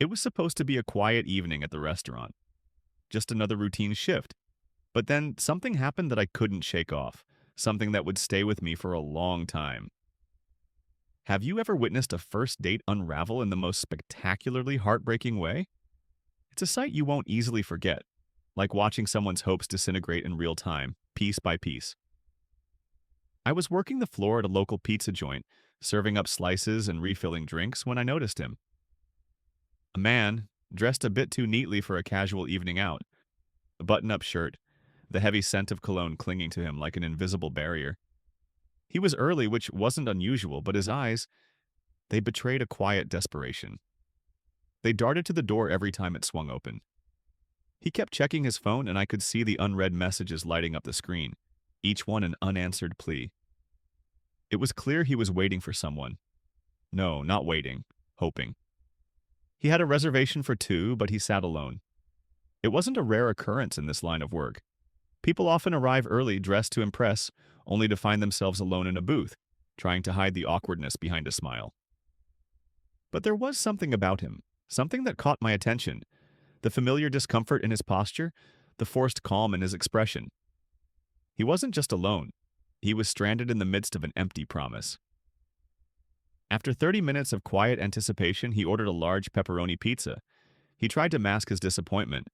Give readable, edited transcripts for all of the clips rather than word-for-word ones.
It was supposed to be a quiet evening at the restaurant, just another routine shift. But then something happened that I couldn't shake off, something that would stay with me for a long time. Have you ever witnessed a first date unravel in the most spectacularly heartbreaking way? It's a sight you won't easily forget, like watching someone's hopes disintegrate in real time, piece by piece. I was working the floor at a local pizza joint, serving up slices and refilling drinks when I noticed him. A man, dressed a bit too neatly for a casual evening out, a button-up shirt, the heavy scent of cologne clinging to him like an invisible barrier. He was early, which wasn't unusual, but his eyes, they betrayed a quiet desperation. They darted to the door every time it swung open. He kept checking his phone, and I could see the unread messages lighting up the screen, each one an unanswered plea. It was clear he was waiting for someone. No, not waiting, hoping. He had a reservation for two, but he sat alone. It wasn't a rare occurrence in this line of work. People often arrive early dressed to impress, only to find themselves alone in a booth, trying to hide the awkwardness behind a smile. But there was something about him, something that caught my attention. The familiar discomfort in his posture, the forced calm in his expression. He wasn't just alone. He was stranded in the midst of an empty promise. After 30 minutes of quiet anticipation, he ordered a large pepperoni pizza. He tried to mask his disappointment,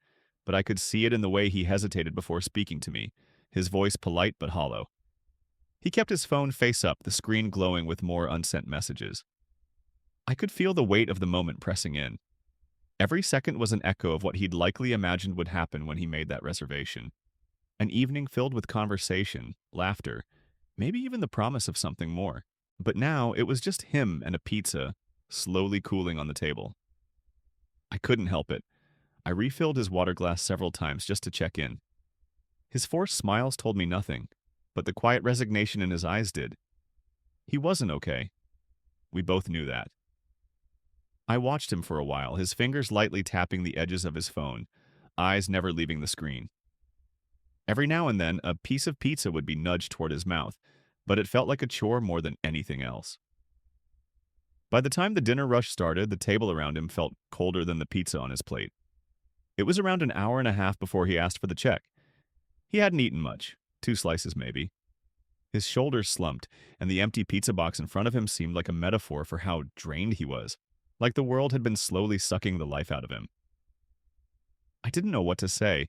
but I could see it in the way he hesitated before speaking to me, his voice polite but hollow. He kept his phone face up, the screen glowing with more unsent messages. I could feel the weight of the moment pressing in. Every second was an echo of what he'd likely imagined would happen when he made that reservation. An evening filled with conversation, laughter, maybe even the promise of something more. But now it was just him and a pizza, slowly cooling on the table. I couldn't help it. I refilled his water glass several times just to check in. His forced smiles told me nothing, but the quiet resignation in his eyes did. He wasn't okay. We both knew that. I watched him for a while, his fingers lightly tapping the edges of his phone, eyes never leaving the screen. Every now and then, a piece of pizza would be nudged toward his mouth, but it felt like a chore more than anything else. By the time the dinner rush started, the table around him felt colder than the pizza on his plate. It was around an hour and a half before he asked for the check. He hadn't eaten much, 2 slices maybe. His shoulders slumped, and the empty pizza box in front of him seemed like a metaphor for how drained he was, like the world had been slowly sucking the life out of him. I didn't know what to say.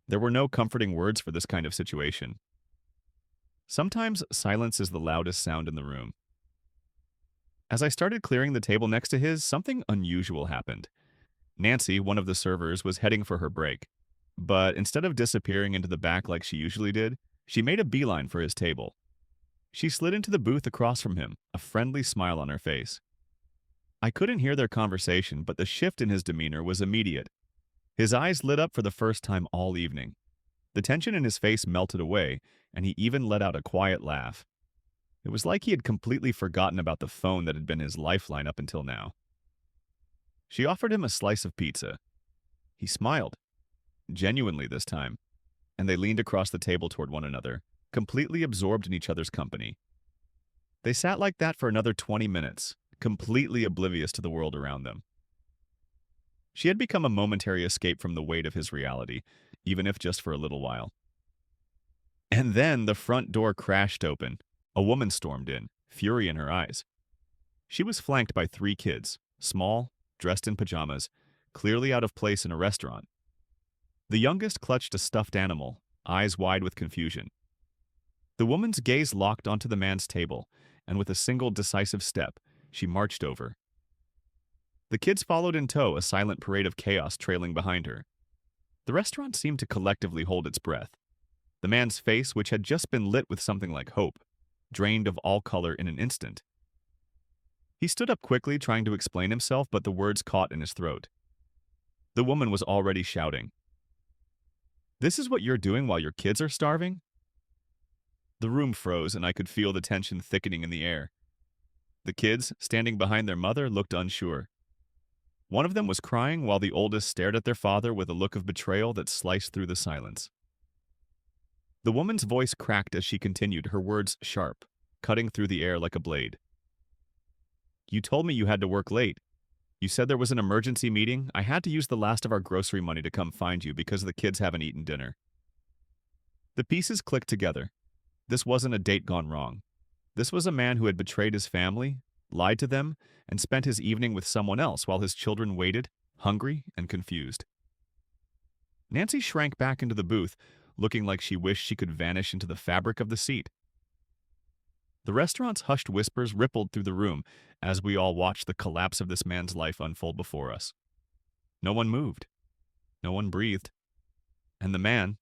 There were no comforting words for this kind of situation. Sometimes silence is the loudest sound in the room. As I started clearing the table next to his, something unusual happened. Nancy, one of the servers, was heading for her break. But instead of disappearing into the back like she usually did, she made a beeline for his table. She slid into the booth across from him, a friendly smile on her face. I couldn't hear their conversation, but the shift in his demeanor was immediate. His eyes lit up for the first time all evening. The tension in his face melted away, and he even let out a quiet laugh. It was like he had completely forgotten about the phone that had been his lifeline up until now. She offered him a slice of pizza. He smiled, genuinely this time, and they leaned across the table toward one another, completely absorbed in each other's company. They sat like that for another 20 minutes, completely oblivious to the world around them. She had become a momentary escape from the weight of his reality, even if just for a little while. And then the front door crashed open. A woman stormed in, fury in her eyes. She was flanked by 3 kids, small, dressed in pajamas, clearly out of place in a restaurant. The youngest clutched a stuffed animal, eyes wide with confusion. The woman's gaze locked onto the man's table, and with a single decisive step, she marched over. The kids followed in tow, a silent parade of chaos trailing behind her. The restaurant seemed to collectively hold its breath. The man's face, which had just been lit with something like hope, drained of all color in an instant. He stood up quickly, trying to explain himself, but the words caught in his throat. The woman was already shouting. "This is what you're doing while your kids are starving?" The room froze, and I could feel the tension thickening in the air. The kids, standing behind their mother, looked unsure. One of them was crying, while the oldest stared at their father with a look of betrayal that sliced through the silence. The woman's voice cracked as she continued, her words sharp, cutting through the air like a blade. "You told me you had to work late. You said there was an emergency meeting. I had to use the last of our grocery money to come find you because the kids haven't eaten dinner. The pieces clicked together. This wasn't a date gone wrong. This was a man who had betrayed his family, lied to them, and spent his evening with someone else while his children waited, hungry and confused. Nancy shrank back into the booth, looking like she wished she could vanish into the fabric of the seat. The restaurant's hushed whispers rippled through the room as we all watched the collapse of this man's life unfold before us. No one moved. No one breathed. And the man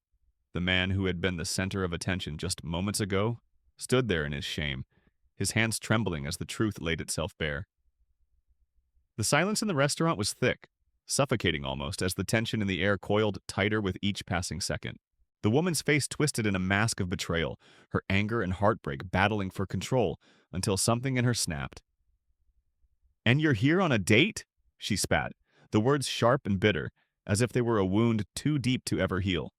who had been the center of attention just moments ago, stood there in his shame, his hands trembling as the truth laid itself bare. The silence in the restaurant was thick, suffocating almost as the tension in the air coiled tighter with each passing second. The woman's face twisted in a mask of betrayal, her anger and heartbreak battling for control until something in her snapped. "And you're here on a date?" she spat, the words sharp and bitter, as if they were a wound too deep to ever heal.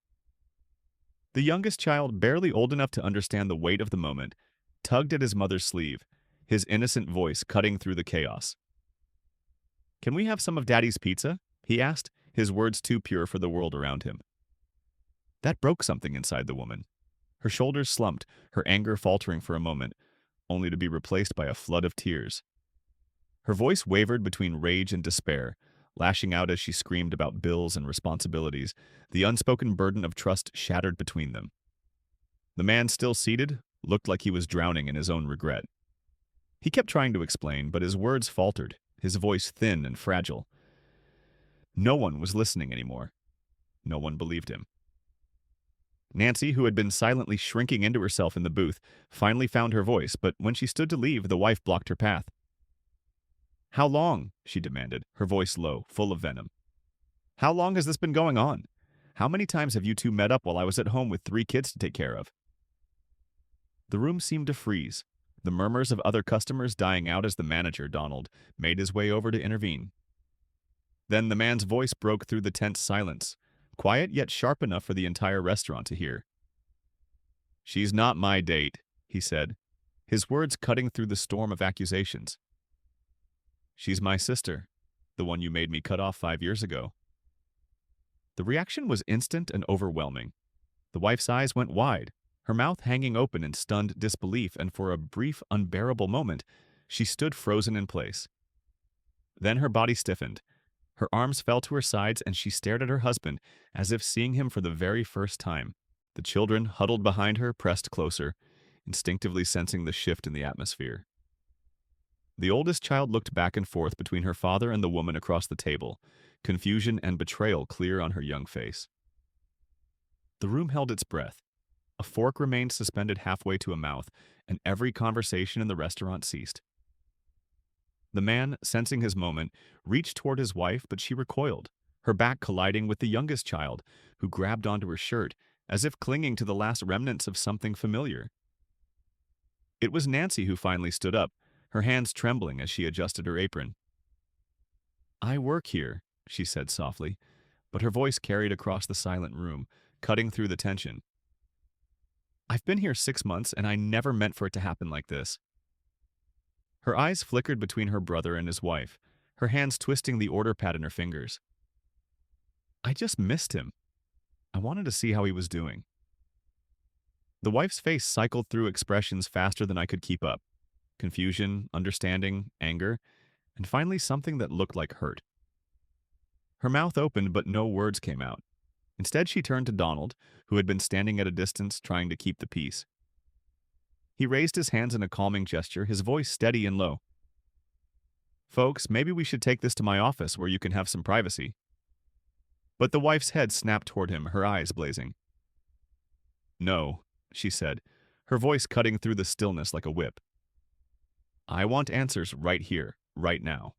The youngest child, barely old enough to understand the weight of the moment, tugged at his mother's sleeve, his innocent voice cutting through the chaos. "Can we have some of Daddy's pizza?" he asked, his words too pure for the world around him. That broke something inside the woman. Her shoulders slumped, her anger faltering for a moment, only to be replaced by a flood of tears. Her voice wavered between rage and despair, lashing out as she screamed about bills and responsibilities, the unspoken burden of trust shattered between them. The man, still seated, looked like he was drowning in his own regret. He kept trying to explain, but his words faltered, his voice thin and fragile. No one was listening anymore. No one believed him. Nancy, who had been silently shrinking into herself in the booth, finally found her voice, but when she stood to leave, the wife blocked her path. "How long?" she demanded, her voice low, full of venom. "How long has this been going on? How many times have you two met up while I was at home with 3 kids to take care of?" The room seemed to freeze, the murmurs of other customers dying out as the manager, Donald, made his way over to intervene. Then the man's voice broke through the tense silence, quiet yet sharp enough for the entire restaurant to hear. "She's not my date," he said, his words cutting through the storm of accusations. "She's my sister, the one you made me cut off 5 years ago." The reaction was instant and overwhelming. The wife's eyes went wide, her mouth hanging open in stunned disbelief, and for a brief, unbearable moment, she stood frozen in place. Then her body stiffened. Her arms fell to her sides, and she stared at her husband as if seeing him for the very first time. The children, huddled behind her, pressed closer, instinctively sensing the shift in the atmosphere. The oldest child looked back and forth between her father and the woman across the table, confusion and betrayal clear on her young face. The room held its breath. A fork remained suspended halfway to a mouth, and every conversation in the restaurant ceased. The man, sensing his moment, reached toward his wife, but she recoiled, her back colliding with the youngest child, who grabbed onto her shirt, as if clinging to the last remnants of something familiar. It was Nancy who finally stood up, her hands trembling as she adjusted her apron. "I work here," she said softly, but her voice carried across the silent room, cutting through the tension. "I've been here 6 months, and I never meant for it to happen like this." Her eyes flickered between her brother and his wife, her hands twisting the order pad in her fingers. "I just missed him. I wanted to see how he was doing." The wife's face cycled through expressions faster than I could keep up. Confusion, understanding, anger, and finally something that looked like hurt. Her mouth opened, but no words came out. Instead, she turned to Donald, who had been standing at a distance trying to keep the peace. He raised his hands in a calming gesture, his voice steady and low. "Folks, maybe we should take this to my office where you can have some privacy." But the wife's head snapped toward him, her eyes blazing. "No," she said, her voice cutting through the stillness like a whip. "I want answers right here, right now."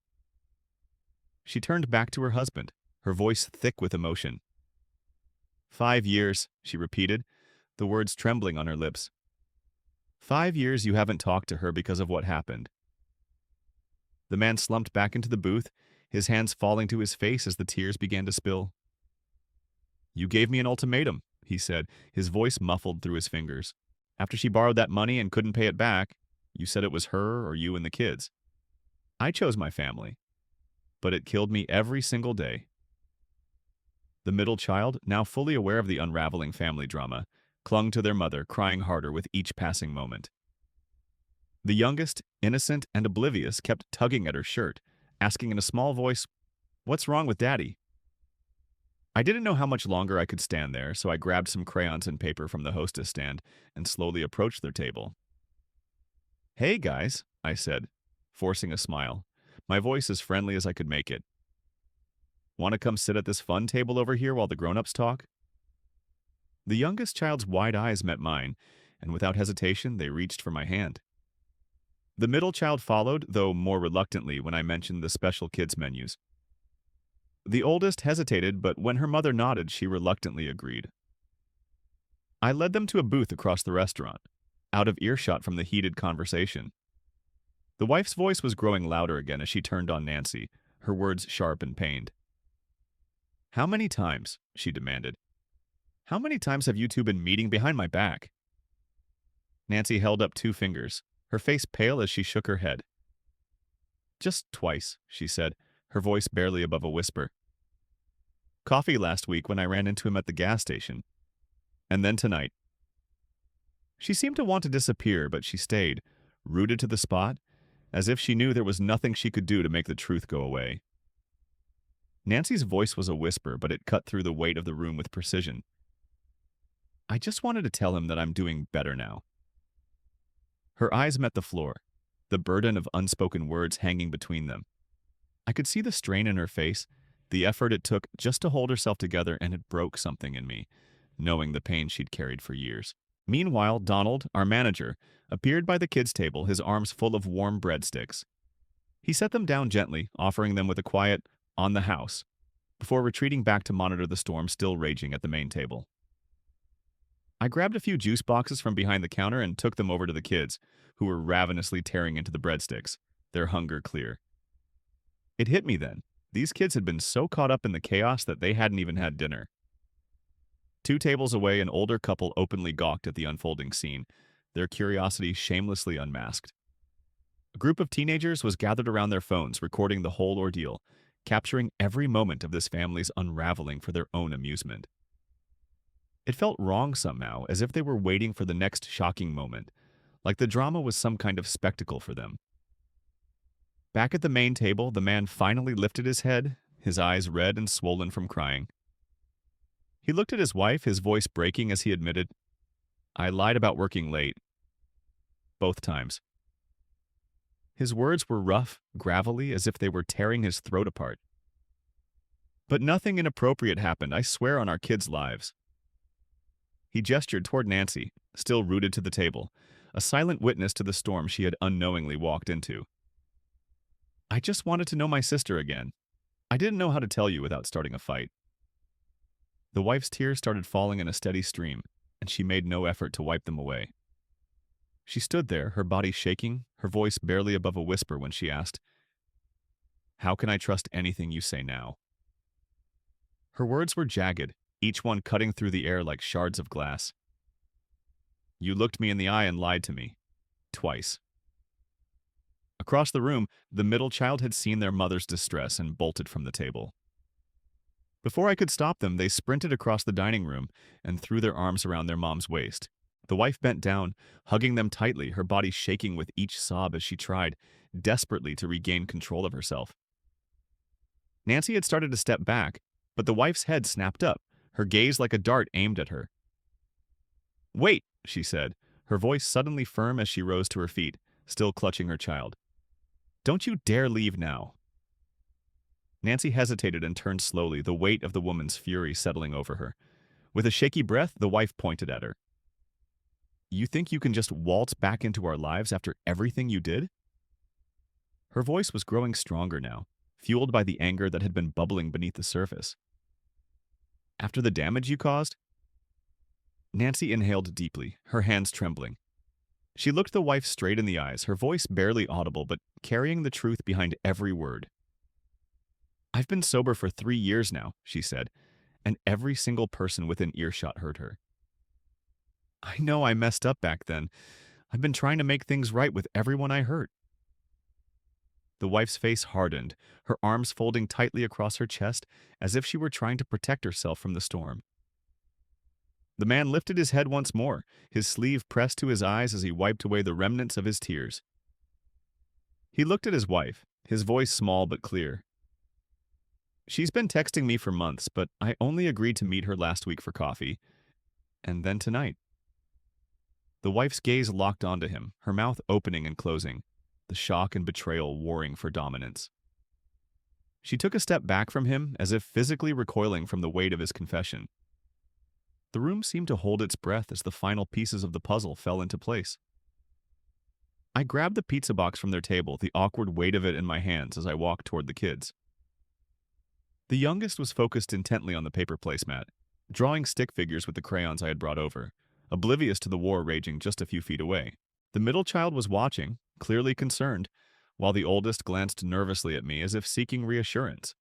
She turned back to her husband, her voice thick with emotion. 5 years, she repeated, the words trembling on her lips. 5 years you haven't talked to her because of what happened." The man slumped back into the booth, his hands falling to his face as the tears began to spill. "You gave me an ultimatum," he said, his voice muffled through his fingers. "After she borrowed that money and couldn't pay it back, you said it was her or you and the kids. I chose my family. but it killed me every single day. The middle child, now fully aware of the unraveling family drama, clung to their mother, crying harder with each passing moment. The youngest, innocent and oblivious, kept tugging at her shirt, asking in a small voice, "What's wrong with Daddy?" I didn't know how much longer I could stand there, so I grabbed some crayons and paper from the hostess stand and slowly approached their table. "Hey, guys," I said, forcing a smile, my voice as friendly as I could make it. "Want to come sit at this fun table over here while the grown-ups talk?" The youngest child's wide eyes met mine, and without hesitation, they reached for my hand. The middle child followed, though more reluctantly when I mentioned the special kids menus. The oldest hesitated, but when her mother nodded, she reluctantly agreed. I led them to a booth across the restaurant, out of earshot from the heated conversation. The wife's voice was growing louder again as she turned on Nancy, her words sharp and pained. "How many times?" she demanded. "How many times have you two been meeting behind my back?" Nancy held up 2 fingers, her face pale as she shook her head. "Just twice," she said, her voice barely above a whisper. "Coffee last week when I ran into him at the gas station. And then tonight." She seemed to want to disappear, but she stayed, rooted to the spot, as if she knew there was nothing she could do to make the truth go away. Nancy's voice was a whisper, but it cut through the weight of the room with precision. "I just wanted to tell him that I'm doing better now." Her eyes met the floor, the burden of unspoken words hanging between them. I could see the strain in her face, the effort it took just to hold herself together, and it broke something in me, knowing the pain she'd carried for years. Meanwhile, Donald, our manager, appeared by the kids' table, his arms full of warm breadsticks. He set them down gently, offering them with a quiet, "on the house," before retreating back to monitor the storm still raging at the main table. I grabbed a few juice boxes from behind the counter and took them over to the kids, who were ravenously tearing into the breadsticks, their hunger clear. It hit me then. These kids had been so caught up in the chaos that they hadn't even had dinner. 2 tables away, an older couple openly gawked at the unfolding scene, their curiosity shamelessly unmasked. A group of teenagers was gathered around their phones, recording the whole ordeal, capturing every moment of this family's unraveling for their own amusement. It felt wrong somehow, as if they were waiting for the next shocking moment, like the drama was some kind of spectacle for them. Back at the main table, the man finally lifted his head, his eyes red and swollen from crying. He looked at his wife, his voice breaking as he admitted, "I lied about working late. Both times." His words were rough, gravelly, as if they were tearing his throat apart. "But nothing inappropriate happened, I swear on our kids' lives." He gestured toward Nancy, still rooted to the table, a silent witness to the storm she had unknowingly walked into. "I just wanted to know my sister again. I didn't know how to tell you without starting a fight." The wife's tears started falling in a steady stream, and she made no effort to wipe them away. She stood there, her body shaking, her voice barely above a whisper when she asked, "How can I trust anything you say now?" Her words were jagged, each one cutting through the air like shards of glass. "You looked me in the eye and lied to me. Twice." Across the room, the middle child had seen their mother's distress and bolted from the table. Before I could stop them, they sprinted across the dining room and threw their arms around their mom's waist. The wife bent down, hugging them tightly, her body shaking with each sob as she tried, desperately, to regain control of herself. Nancy had started to step back, but the wife's head snapped up, her gaze like a dart aimed at her. "Wait," she said, her voice suddenly firm as she rose to her feet, still clutching her child. "Don't you dare leave now." Nancy hesitated and turned slowly, the weight of the woman's fury settling over her. With a shaky breath, the wife pointed at her. "You think you can just waltz back into our lives after everything you did?" Her voice was growing stronger now, fueled by the anger that had been bubbling beneath the surface. "After the damage you caused?" Nancy inhaled deeply, her hands trembling. She looked the wife straight in the eyes, her voice barely audible but carrying the truth behind every word. "I've been sober for 3 years now," she said, and every single person within earshot heard her. "I know I messed up back then. I've been trying to make things right with everyone I hurt." The wife's face hardened, her arms folding tightly across her chest as if she were trying to protect herself from the storm. The man lifted his head once more, his sleeve pressed to his eyes as he wiped away the remnants of his tears. He looked at his wife, his voice small but clear. She's been texting me for months, but I only agreed to meet her last week for coffee. And then tonight. The wife's gaze locked onto him, her mouth opening and closing, the shock and betrayal warring for dominance. She took a step back from him, as if physically recoiling from the weight of his confession. The room seemed to hold its breath as the final pieces of the puzzle fell into place. I grabbed the pizza box from their table, the awkward weight of it in my hands as I walked toward the kids. The youngest was focused intently on the paper placemat, drawing stick figures with the crayons I had brought over, oblivious to the war raging just a few feet away. The middle child was watching, clearly concerned, while the oldest glanced nervously at me as if seeking reassurance.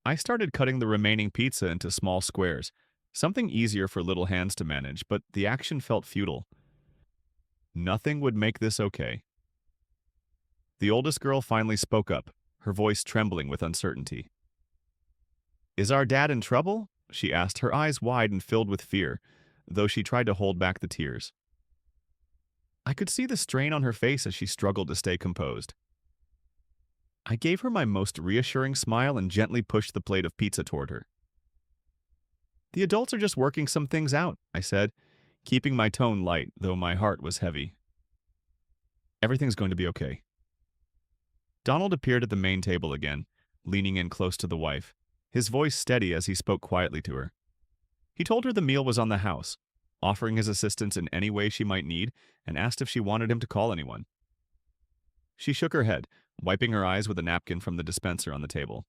I started cutting the remaining pizza into small squares, something easier for little hands to manage, but the action felt futile. Nothing would make this okay. The oldest girl finally spoke up, her voice trembling with uncertainty. "Is our dad in trouble?" she asked, her eyes wide and filled with fear, though she tried to hold back the tears. I could see the strain on her face as she struggled to stay composed. I gave her my most reassuring smile and gently pushed the plate of pizza toward her. "The adults are just working some things out," I said, keeping my tone light, though my heart was heavy. "Everything's going to be okay." Donald appeared at the main table again, leaning in close to the wife, his voice steady as he spoke quietly to her. He told her the meal was on the house, offering his assistance in any way she might need, and asked if she wanted him to call anyone. She shook her head, wiping her eyes with a napkin from the dispenser on the table.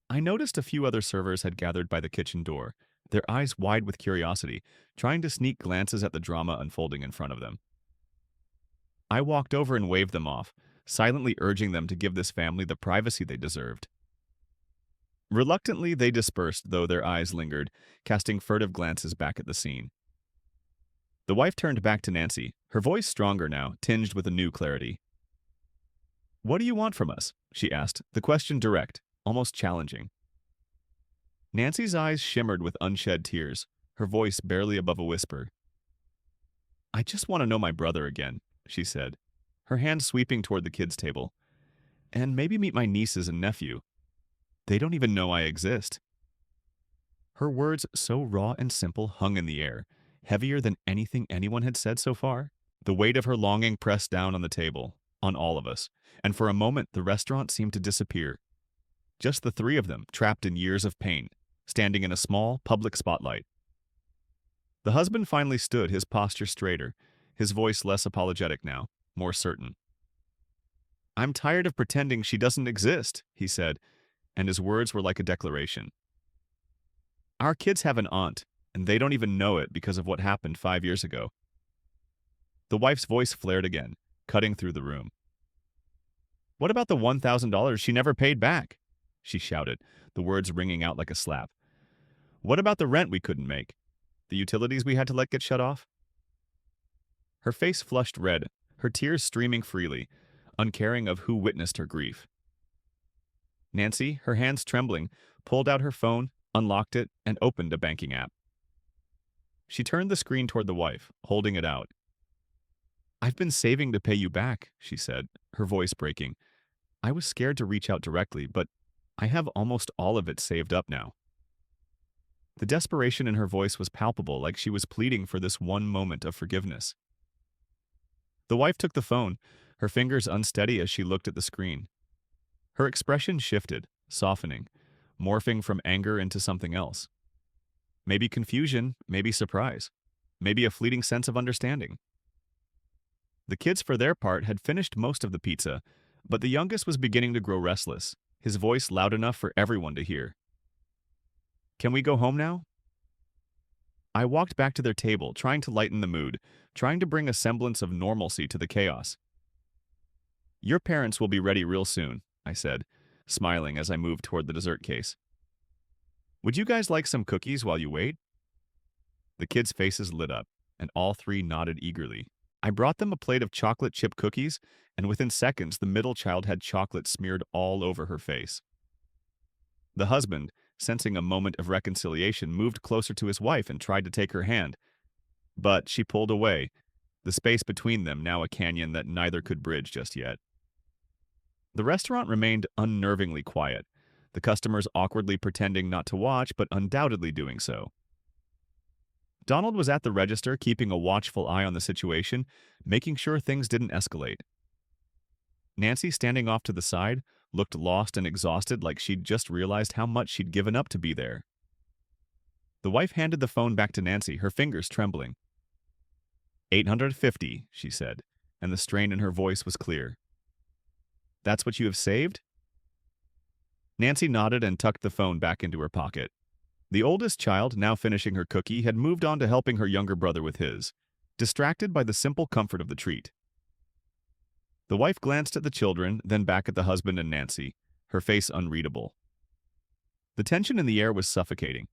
I noticed a few other servers had gathered by the kitchen door, their eyes wide with curiosity, trying to sneak glances at the drama unfolding in front of them. I walked over and waved them off, silently urging them to give this family the privacy they deserved. Reluctantly, they dispersed, though their eyes lingered, casting furtive glances back at the scene. The wife turned back to Nancy, her voice stronger now, tinged with a new clarity. "What do you want from us?" she asked, the question direct, almost challenging. Nancy's eyes shimmered with unshed tears, her voice barely above a whisper. "I just want to know my brother again," she said, her hand sweeping toward the kids' table. "And maybe meet my nieces and nephew. They don't even know I exist." Her words, so raw and simple, hung in the air, heavier than anything anyone had said so far. The weight of her longing pressed down on the table, on all of us, and for a moment the restaurant seemed to disappear. Just the three of them, trapped in years of pain, standing in a small, public spotlight. The husband finally stood, his posture straighter, his voice less apologetic now, more certain. "I'm tired of pretending she doesn't exist," he said, and his words were like a declaration. "Our kids have an aunt, and they don't even know it because of what happened 5 years ago." The wife's voice flared again, cutting through the room. "What about the $1,000 she never paid back?" she shouted, the words ringing out like a slap. "What about the rent we couldn't make? The utilities we had to let get shut off?" Her face flushed red, her tears streaming freely, uncaring of who witnessed her grief. Nancy, her hands trembling, pulled out her phone, unlocked it, and opened a banking app. She turned the screen toward the wife, holding it out. "I've been saving to pay you back," she said, her voice breaking. "I was scared to reach out directly, but I have almost all of it saved up now." The desperation in her voice was palpable, like she was pleading for this one moment of forgiveness. The wife took the phone, her fingers unsteady as she looked at the screen. Her expression shifted, softening, morphing from anger into something else. Maybe confusion, maybe surprise, maybe a fleeting sense of understanding. The kids, for their part, had finished most of the pizza, but the youngest was beginning to grow restless, his voice loud enough for everyone to hear. "Can we go home now?" I walked back to their table, trying to lighten the mood, trying to bring a semblance of normalcy to the chaos. "Your parents will be ready real soon," I said, smiling as I moved toward the dessert case. "Would you guys like some cookies while you wait?" The kids' faces lit up, and all three nodded eagerly. I brought them a plate of chocolate chip cookies, and within seconds, the middle child had chocolate smeared all over her face. The husband, sensing a moment of reconciliation, moved closer to his wife and tried to take her hand, but she pulled away, the space between them now a canyon that neither could bridge just yet. The restaurant remained unnervingly quiet, the customers awkwardly pretending not to watch, but undoubtedly doing so. Donald was at the register, keeping a watchful eye on the situation, making sure things didn't escalate. Nancy, standing off to the side, looked lost and exhausted, like she'd just realized how much she'd given up to be there. The wife handed the phone back to Nancy, her fingers trembling. 850, she said, and the strain in her voice was clear. That's what you have saved? Nancy nodded and tucked the phone back into her pocket. The oldest child, now finishing her cookie, had moved on to helping her younger brother with his, distracted by the simple comfort of the treat. The wife glanced at the children, then back at the husband and Nancy, her face unreadable. The tension in the air was suffocating.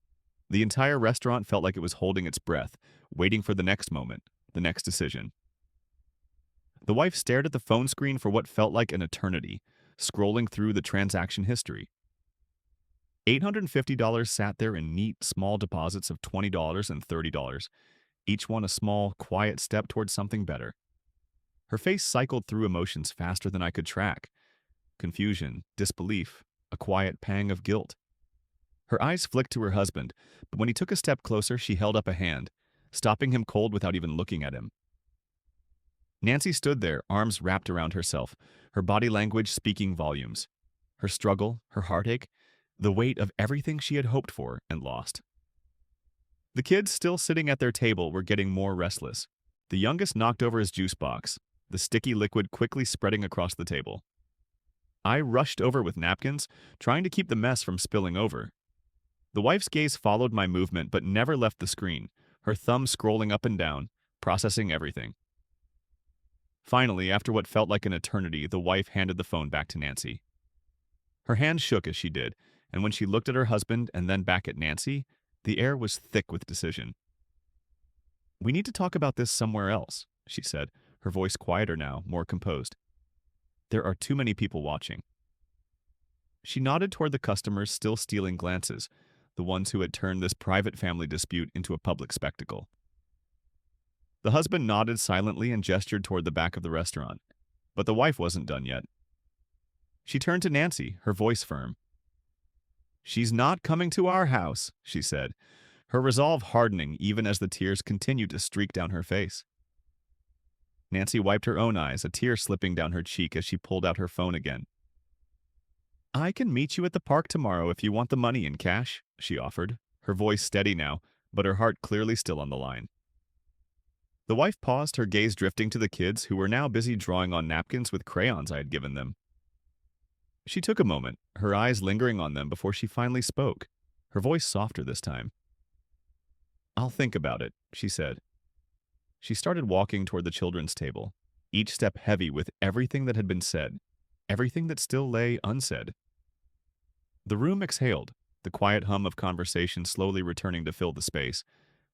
The entire restaurant felt like it was holding its breath, waiting for the next moment, the next decision. The wife stared at the phone screen for what felt like an eternity, scrolling through the transaction history. $850 sat there in neat, small deposits of $20 and $30, each one a small, quiet step towards something better. Her face cycled through emotions faster than I could track. Confusion, disbelief, a quiet pang of guilt. Her eyes flicked to her husband, but when he took a step closer, she held up a hand, stopping him cold without even looking at him. Nancy stood there, arms wrapped around herself, her body language speaking volumes. Her struggle, her heartache, the weight of everything she had hoped for and lost. The kids, still sitting at their table, were getting more restless. The youngest knocked over his juice box, the sticky liquid quickly spreading across the table. I rushed over with napkins, trying to keep the mess from spilling over. The wife's gaze followed my movement but never left the screen, her thumb scrolling up and down, processing everything. Finally, after what felt like an eternity, the wife handed the phone back to Nancy. Her hand shook as she did, and when she looked at her husband and then back at Nancy, the air was thick with decision. "We need to talk about this somewhere else," she said, her voice quieter now, more composed. "There are too many people watching." She nodded toward the customers still stealing glances, the ones who had turned this private family dispute into a public spectacle. The husband nodded silently and gestured toward the back of the restaurant, but the wife wasn't done yet. She turned to Nancy, her voice firm. "She's not coming to our house," she said, her resolve hardening even as the tears continued to streak down her face. Nancy wiped her own eyes, a tear slipping down her cheek as she pulled out her phone again. "I can meet you at the park tomorrow if you want the money in cash," she offered, her voice steady now, but her heart clearly still on the line. The wife paused, her gaze drifting to the kids, who were now busy drawing on napkins with crayons I had given them. She took a moment, her eyes lingering on them before she finally spoke, her voice softer this time. "I'll think about it," she said. She started walking toward the children's table, each step heavy with everything that had been said, everything that still lay unsaid. The room exhaled, the quiet hum of conversation slowly returning to fill the space,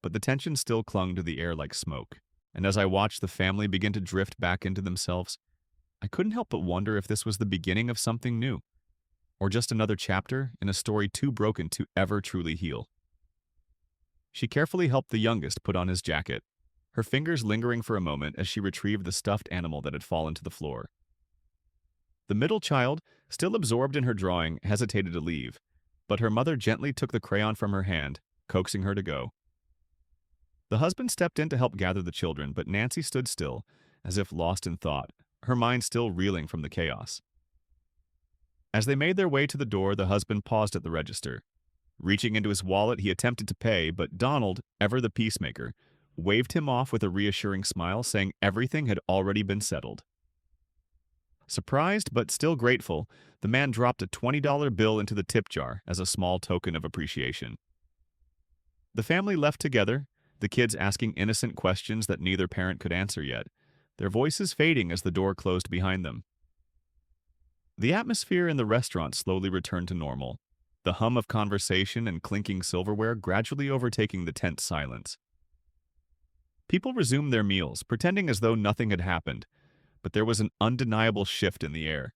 but the tension still clung to the air like smoke. And as I watched the family begin to drift back into themselves, I couldn't help but wonder if this was the beginning of something new, or just another chapter in a story too broken to ever truly heal. She carefully helped the youngest put on his jacket, her fingers lingering for a moment as she retrieved the stuffed animal that had fallen to the floor. The middle child, still absorbed in her drawing, hesitated to leave, but her mother gently took the crayon from her hand, coaxing her to go. The husband stepped in to help gather the children, but Nancy stood still, as if lost in thought, her mind still reeling from the chaos. As they made their way to the door, the husband paused at the register. Reaching into his wallet, he attempted to pay, but Donald, ever the peacemaker, waved him off with a reassuring smile, saying everything had already been settled. Surprised but still grateful, the man dropped a $20 bill into the tip jar as a small token of appreciation. The family left together, the kids asking innocent questions that neither parent could answer yet, their voices fading as the door closed behind them. The atmosphere in the restaurant slowly returned to normal, the hum of conversation and clinking silverware gradually overtaking the tense silence. People resumed their meals, pretending as though nothing had happened, but there was an undeniable shift in the air.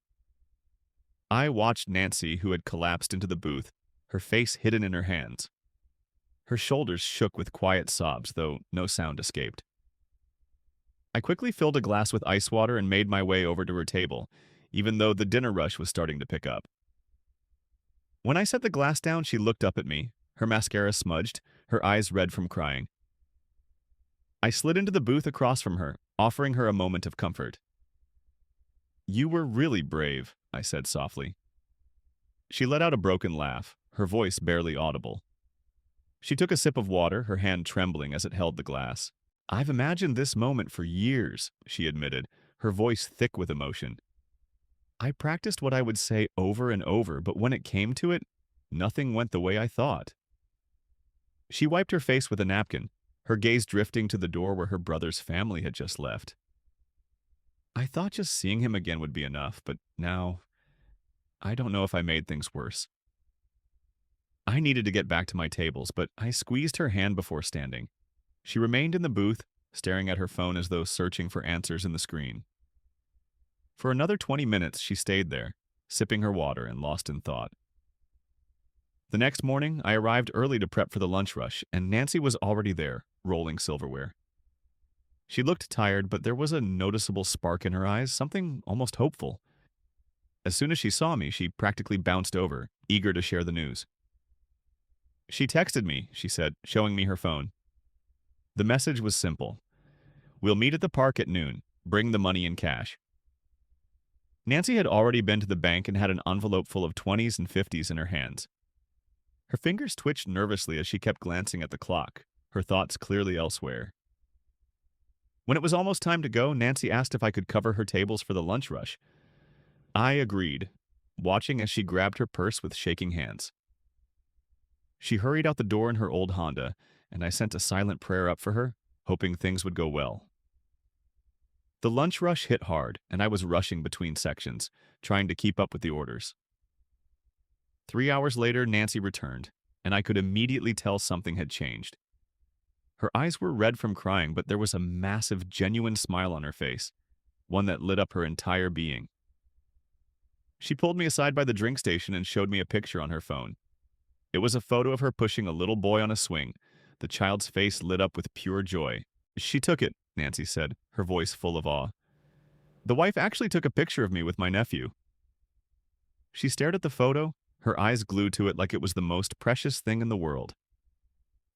I watched Nancy, who had collapsed into the booth, her face hidden in her hands. Her shoulders shook with quiet sobs, though no sound escaped. I quickly filled a glass with ice water and made my way over to her table, even though the dinner rush was starting to pick up. When I set the glass down, she looked up at me, her mascara smudged, her eyes red from crying. I slid into the booth across from her, offering her a moment of comfort. "You were really brave," I said softly. She let out a broken laugh, her voice barely audible. She took a sip of water, her hand trembling as it held the glass. "I've imagined this moment for years," she admitted, her voice thick with emotion. "I practiced what I would say over and over, but when it came to it, nothing went the way I thought." She wiped her face with a napkin, her gaze drifting to the door where her brother's family had just left. "I thought just seeing him again would be enough, but now, I don't know if I made things worse." I needed to get back to my tables, but I squeezed her hand before standing. She remained in the booth, staring at her phone as though searching for answers in the screen. For another 20 minutes, she stayed there, sipping her water and lost in thought. The next morning, I arrived early to prep for the lunch rush, and Nancy was already there, rolling silverware. She looked tired, but there was a noticeable spark in her eyes, something almost hopeful. As soon as she saw me, she practically bounced over, eager to share the news. "She texted me," she said, showing me her phone. The message was simple. "We'll meet at the park at noon. Bring the money in cash." Nancy had already been to the bank and had an envelope full of 20s and 50s in her hands. Her fingers twitched nervously as she kept glancing at the clock, her thoughts clearly elsewhere. When it was almost time to go, Nancy asked if I could cover her tables for the lunch rush. I agreed, watching as she grabbed her purse with shaking hands. She hurried out the door in her old Honda, and I sent a silent prayer up for her, hoping things would go well. The lunch rush hit hard, and I was rushing between sections, trying to keep up with the orders. 3 hours later, Nancy returned, and I could immediately tell something had changed. Her eyes were red from crying, but there was a massive, genuine smile on her face, one that lit up her entire being. She pulled me aside by the drink station and showed me a picture on her phone. It was a photo of her pushing a little boy on a swing. The child's face lit up with pure joy. "She took it," Nancy said, her voice full of awe. "The wife actually took a picture of me with my nephew." She stared at the photo, her eyes glued to it like it was the most precious thing in the world.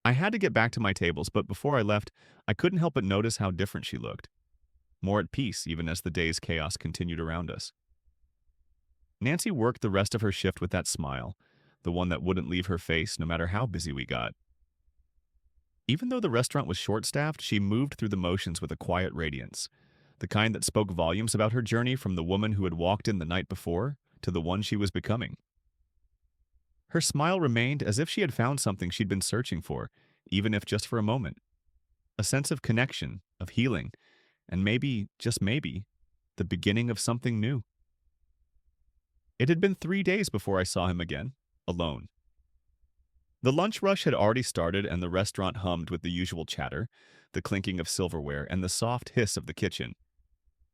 I had to get back to my tables, but before I left, I couldn't help but notice how different she looked. More at peace, even as the day's chaos continued around us. Nancy worked the rest of her shift with that smile, the one that wouldn't leave her face no matter how busy we got. Even though the restaurant was short-staffed, she moved through the motions with a quiet radiance, the kind that spoke volumes about her journey from the woman who had walked in the night before to the one she was becoming. Her smile remained as if she had found something she'd been searching for, even if just for a moment. A sense of connection, of healing, and maybe, just maybe, the beginning of something new. It had been 3 days before I saw him again, alone. The lunch rush had already started and the restaurant hummed with the usual chatter, the clinking of silverware, and the soft hiss of the kitchen.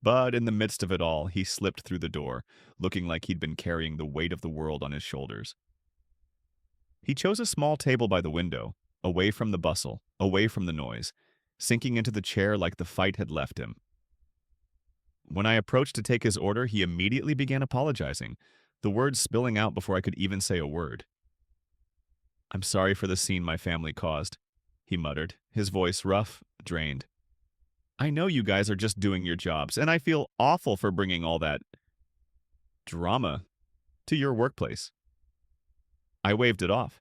But in the midst of it all, he slipped through the door, looking like he'd been carrying the weight of the world on his shoulders. He chose a small table by the window, away from the bustle, away from the noise, sinking into the chair like the fight had left him. When I approached to take his order, he immediately began apologizing, the words spilling out before I could even say a word. "I'm sorry for the scene my family caused," he muttered, his voice rough, drained. "I know you guys are just doing your jobs, and I feel awful for bringing all that drama to your workplace." I waved it off.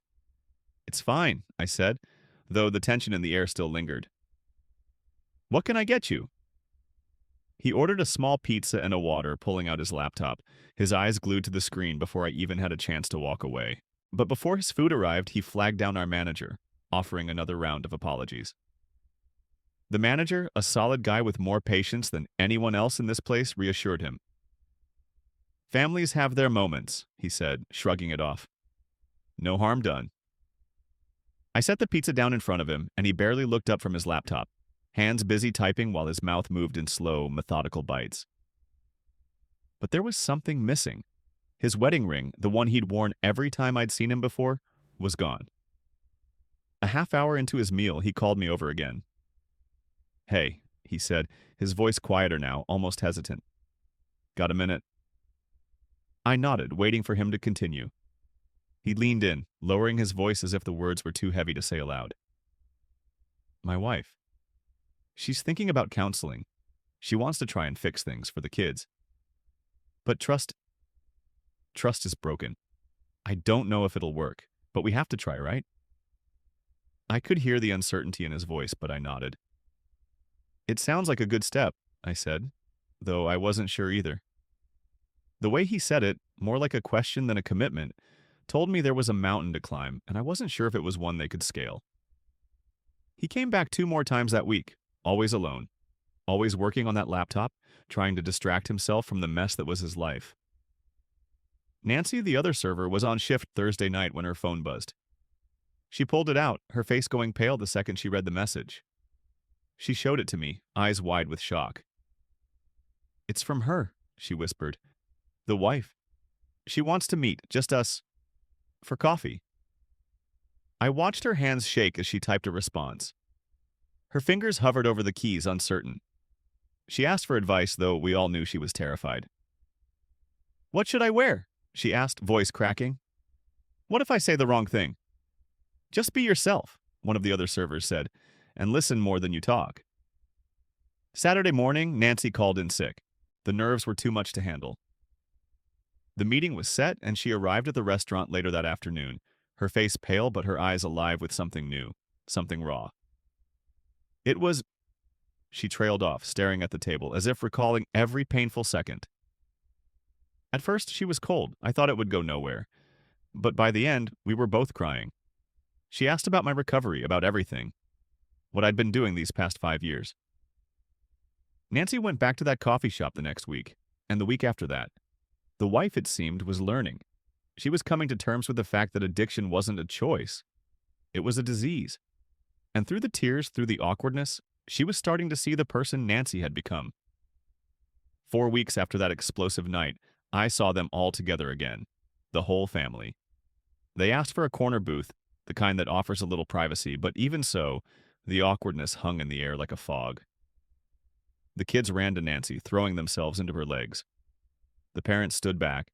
"It's fine," I said, though the tension in the air still lingered. "What can I get you?" He ordered a small pizza and a water, pulling out his laptop, his eyes glued to the screen before I even had a chance to walk away. But before his food arrived, he flagged down our manager, offering another round of apologies. The manager, a solid guy with more patience than anyone else in this place, reassured him. "Families have their moments," he said, shrugging it off. "No harm done." I set the pizza down in front of him, and he barely looked up from his laptop, hands busy typing while his mouth moved in slow, methodical bites. But there was something missing. His wedding ring, the one he'd worn every time I'd seen him before, was gone. A half hour into his meal, he called me over again. "Hey," he said, his voice quieter now, almost hesitant. "Got a minute?" I nodded, waiting for him to continue. He leaned in, lowering his voice as if the words were too heavy to say aloud. "My wife. She's thinking about counseling. She wants to try and fix things for the kids. But trust is broken. I don't know if it'll work, but we have to try, right?" I could hear the uncertainty in his voice, but I nodded. "It sounds like a good step," I said, though I wasn't sure either. The way he said it, more like a question than a commitment, told me there was a mountain to climb, and I wasn't sure if it was one they could scale. He came back 2 more times that week, always alone, always working on that laptop, trying to distract himself from the mess that was his life. Nancy, the other server, was on shift Thursday night when her phone buzzed. She pulled it out, her face going pale the second she read the message. She showed it to me, eyes wide with shock. "It's from her," she whispered. "The wife. She wants to meet, just us, for coffee." I watched her hands shake as she typed a response. Her fingers hovered over the keys, uncertain. She asked for advice, though we all knew she was terrified. "What should I wear?" she asked, voice cracking. "What if I say the wrong thing?" "Just be yourself," one of the other servers said, "and listen more than you talk." Saturday morning, Nancy called in sick. The nerves were too much to handle. The meeting was set, and she arrived at the restaurant later that afternoon, her face pale but her eyes alive with something new, something raw. "It was—" She trailed off, staring at the table, as if recalling every painful second. At first, she was cold. I thought it would go nowhere. But by the end, we were both crying. She asked about my recovery, about everything. What I'd been doing these past 5 years. Nancy went back to that coffee shop the next week, and the week after that. The wife, it seemed, was learning. She was coming to terms with the fact that addiction wasn't a choice. It was a disease. And through the tears, through the awkwardness, she was starting to see the person Nancy had become. 4 weeks after that explosive night, I saw them all together again. The whole family. They asked for a corner booth, the kind that offers a little privacy, but even so, the awkwardness hung in the air like a fog. The kids ran to Nancy, throwing themselves into her legs. The parents stood back,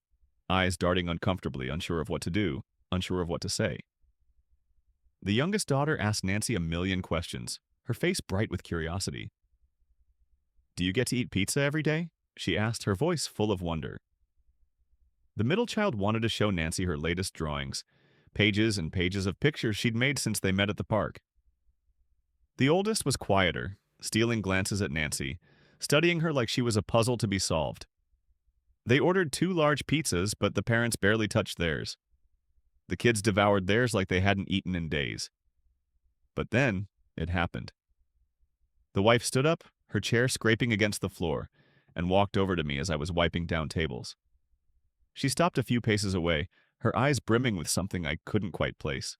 eyes darting uncomfortably, unsure of what to do, unsure of what to say. The youngest daughter asked Nancy a million questions, her face bright with curiosity. "Do you get to eat pizza every day?" she asked, her voice full of wonder. The middle child wanted to show Nancy her latest drawings, pages and pages of pictures she'd made since they met at the park. The oldest was quieter, stealing glances at Nancy, studying her like she was a puzzle to be solved. They ordered 2 large pizzas, but the parents barely touched theirs. The kids devoured theirs like they hadn't eaten in days. But then, it happened. The wife stood up, her chair scraping against the floor, and walked over to me as I was wiping down tables. She stopped a few paces away, her eyes brimming with something I couldn't quite place.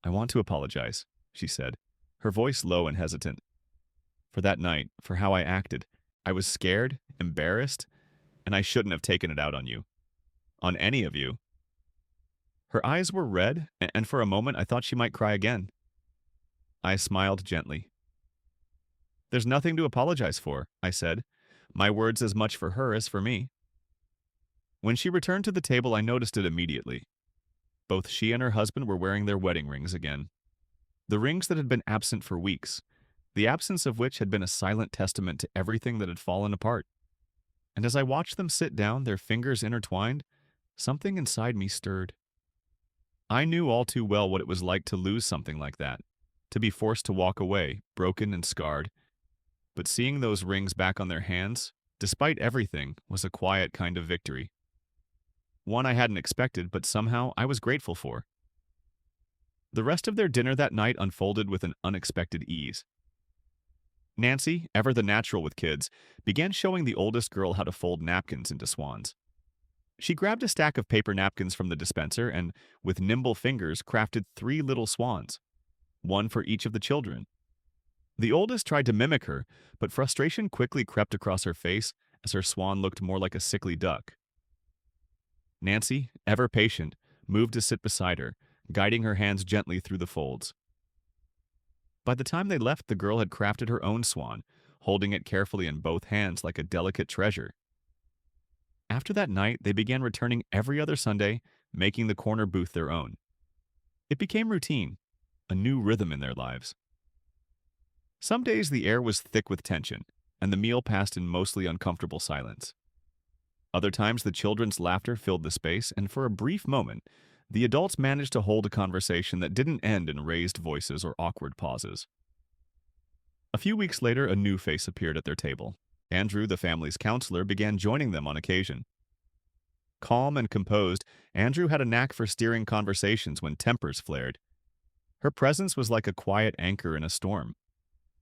"I want to apologize," she said, her voice low and hesitant. "For that night, for how I acted. I was scared, embarrassed, and I shouldn't have taken it out on you. On any of you." Her eyes were red, and for a moment I thought she might cry again. I smiled gently. "There's nothing to apologize for," I said, my words as much for her as for me. When she returned to the table, I noticed it immediately. Both she and her husband were wearing their wedding rings again. The rings that had been absent for weeks, the absence of which had been a silent testament to everything that had fallen apart. And as I watched them sit down, their fingers intertwined, something inside me stirred. I knew all too well what it was like to lose something like that, to be forced to walk away, broken and scarred. But seeing those rings back on their hands, despite everything, was a quiet kind of victory. One I hadn't expected, but somehow I was grateful for. The rest of their dinner that night unfolded with an unexpected ease. Nancy, ever the natural with kids, began showing the oldest girl how to fold napkins into swans. She grabbed a stack of paper napkins from the dispenser and, with nimble fingers, crafted 3 little swans, one for each of the children. The oldest tried to mimic her, but frustration quickly crept across her face, as her swan looked more like a sickly duck. Nancy, ever patient, moved to sit beside her, guiding her hands gently through the folds. By the time they left, the girl had crafted her own swan, holding it carefully in both hands like a delicate treasure. After that night, they began returning every other Sunday, making the corner booth their own. It became routine, a new rhythm in their lives. Some days the air was thick with tension, and the meal passed in mostly uncomfortable silence. Other times the children's laughter filled the space, and for a brief moment, the adults managed to hold a conversation that didn't end in raised voices or awkward pauses. A few weeks later, a new face appeared at their table. Andrew, the family's counselor, began joining them on occasion. Calm and composed, Andrew had a knack for steering conversations when tempers flared. Her presence was like a quiet anchor in a storm.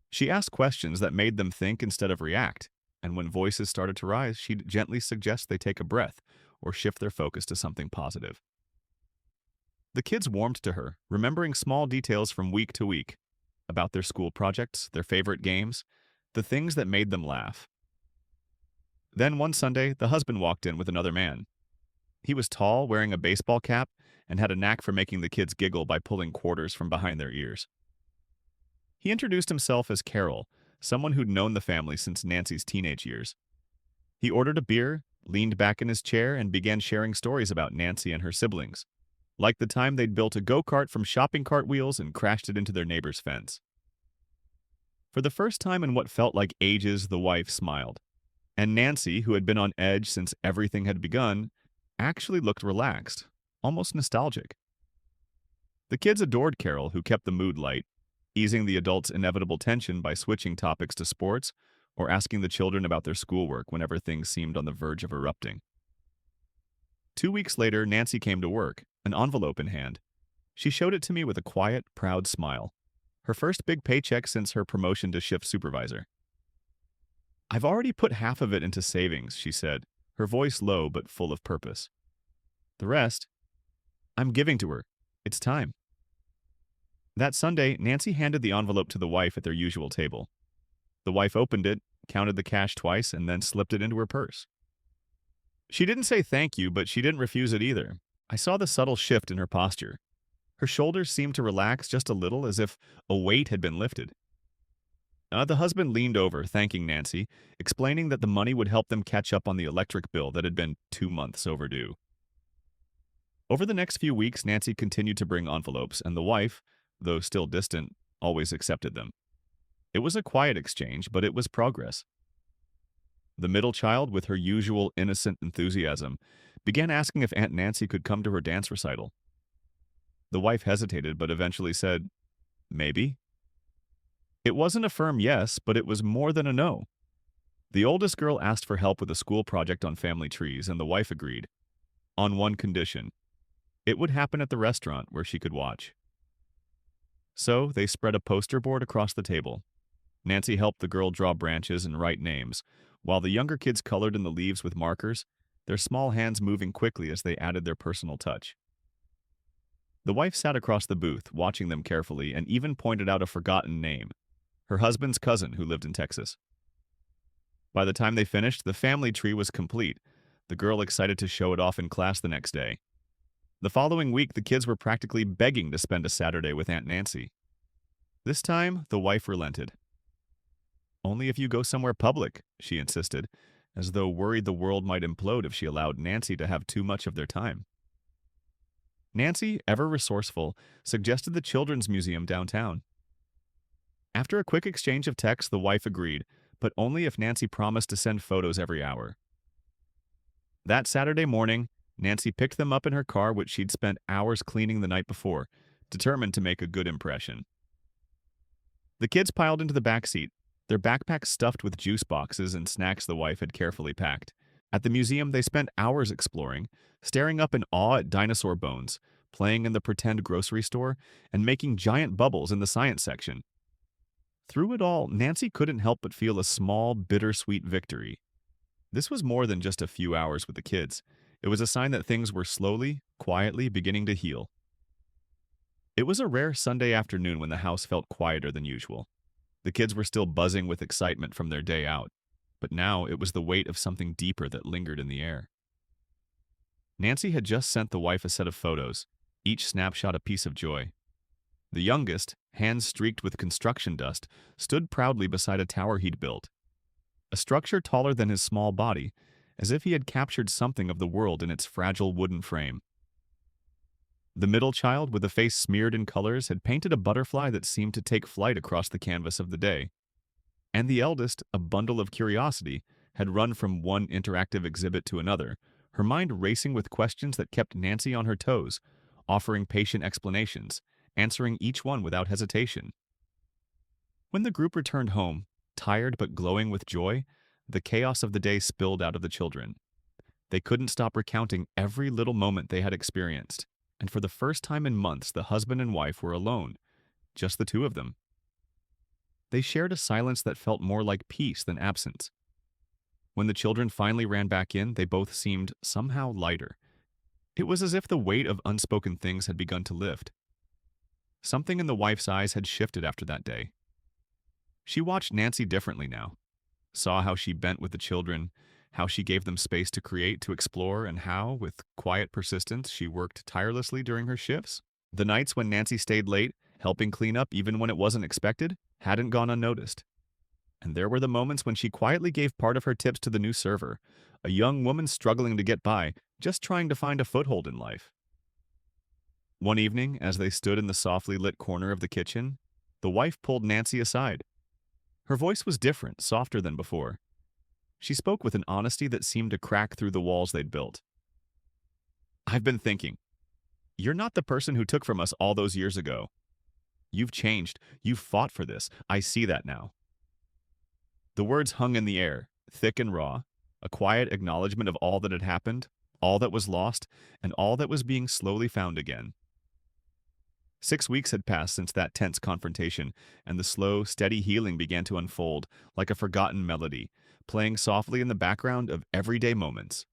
She asked questions that made them think instead of react, and when voices started to rise, she'd gently suggest they take a breath or shift their focus to something positive. The kids warmed to her, remembering small details from week to week about their school projects, their favorite games, the things that made them laugh. Then one Sunday, the husband walked in with another man. He was tall, wearing a baseball cap, and had a knack for making the kids giggle by pulling quarters from behind their ears. He introduced himself as Carol, someone who'd known the family since Nancy's teenage years. He ordered a beer, leaned back in his chair, and began sharing stories about Nancy and her siblings, like the time they'd built a go-kart from shopping cart wheels and crashed it into their neighbor's fence. For the first time in what felt like ages, the wife smiled, and Nancy, who had been on edge since everything had begun, actually looked relaxed, almost nostalgic. The kids adored Carol, who kept the mood light, easing the adults' inevitable tension by switching topics to sports or asking the children about their schoolwork whenever things seemed on the verge of erupting. 2 weeks later, Nancy came to work, an envelope in hand. She showed it to me with a quiet, proud smile. Her first big paycheck since her promotion to shift supervisor. "I've already put half of it into savings," she said, her voice low but full of purpose. "The rest, I'm giving to her. It's time." That Sunday, Nancy handed the envelope to the wife at their usual table. The wife opened it, counted the cash twice, and then slipped it into her purse. She didn't say thank you, but she didn't refuse it either. I saw the subtle shift in her posture. Her shoulders seemed to relax just a little, as if a weight had been lifted. The husband leaned over, thanking Nancy, explaining that the money would help them catch up on the electric bill that had been 2 months overdue. Over the next few weeks, Nancy continued to bring envelopes, and the wife, though still distant, always accepted them. It was a quiet exchange, but it was progress. The middle child, with her usual innocent enthusiasm, began asking if Aunt Nancy could come to her dance recital. The wife hesitated, but eventually said, "Maybe." It wasn't a firm yes, but it was more than a no. The oldest girl asked for help with a school project on family trees, and the wife agreed, on one condition. It would happen at the restaurant where she could watch. So they spread a poster board across the table. Nancy helped the girl draw branches and write names, while the younger kids colored in the leaves with markers, their small hands moving quickly as they added their personal touch. The wife sat across the booth, watching them carefully, and even pointed out a forgotten name, her husband's cousin who lived in Texas. By the time they finished, the family tree was complete, the girl excited to show it off in class the next day. The following week, the kids were practically begging to spend a Saturday with Aunt Nancy. This time, the wife relented. "Only if you go somewhere public," she insisted, as though worried the world might implode if she allowed Nancy to have too much of their time. Nancy, ever resourceful, suggested the Children's Museum downtown. After a quick exchange of texts, the wife agreed, but only if Nancy promised to send photos every hour. That Saturday morning, Nancy picked them up in her car, which she'd spent hours cleaning the night before, determined to make a good impression. The kids piled into the back seat, their backpacks stuffed with juice boxes and snacks the wife had carefully packed. At the museum, they spent hours exploring, staring up in awe at dinosaur bones, playing in the pretend grocery store, and making giant bubbles in the science section. Through it all, Nancy couldn't help but feel a small, bittersweet victory. This was more than just a few hours with the kids. It was a sign that things were slowly, quietly beginning to heal. It was a rare Sunday afternoon when the house felt quieter than usual. The kids were still buzzing with excitement from their day out. but now it was the weight of something deeper that lingered in the air. Nancy had just sent the wife a set of photos, each snapshot a piece of joy. The youngest, hands streaked with construction dust, stood proudly beside a tower he'd built, a structure taller than his small body, as if he had captured something of the world in its fragile wooden frame. The middle child, with a face smeared in colors, had painted a butterfly that seemed to take flight across the canvas of the day. And the eldest, a bundle of curiosity, had run from one interactive exhibit to another, her mind racing with questions that kept Nancy on her toes, offering patient explanations, answering each one without hesitation. When the group returned home, tired but glowing with joy, the chaos of the day spilled out of the children. They couldn't stop recounting every little moment they had experienced, and for the first time in months the husband and wife were alone, just the two of them. They shared a silence that felt more like peace than absence. When the children finally ran back in, they both seemed somehow lighter. It was as if the weight of unspoken things had begun to lift. Something in the wife's eyes had shifted after that day. She watched Nancy differently now, saw how she bent with the children, how she gave them space to create, to explore, and how, with quiet persistence, she worked tirelessly during her shifts. The nights when Nancy stayed late, helping clean up even when it wasn't expected, hadn't gone unnoticed. And there were the moments when she quietly gave part of her tips to the new server, a young woman struggling to get by, just trying to find a foothold in life. One evening, as they stood in the softly lit corner of the kitchen, the wife pulled Nancy aside. Her voice was different, softer than before. She spoke with an honesty that seemed to crack through the walls they'd built. "I've been thinking. You're not the person who took from us all those years ago. You've changed. You've fought for this. I see that now." The words hung in the air, thick and raw, a quiet acknowledgement of all that had happened, all that was lost, and all that was being slowly found again. 6 weeks had passed since that tense confrontation, and the slow, steady healing began to unfold like a forgotten melody, playing softly in the background of everyday moments.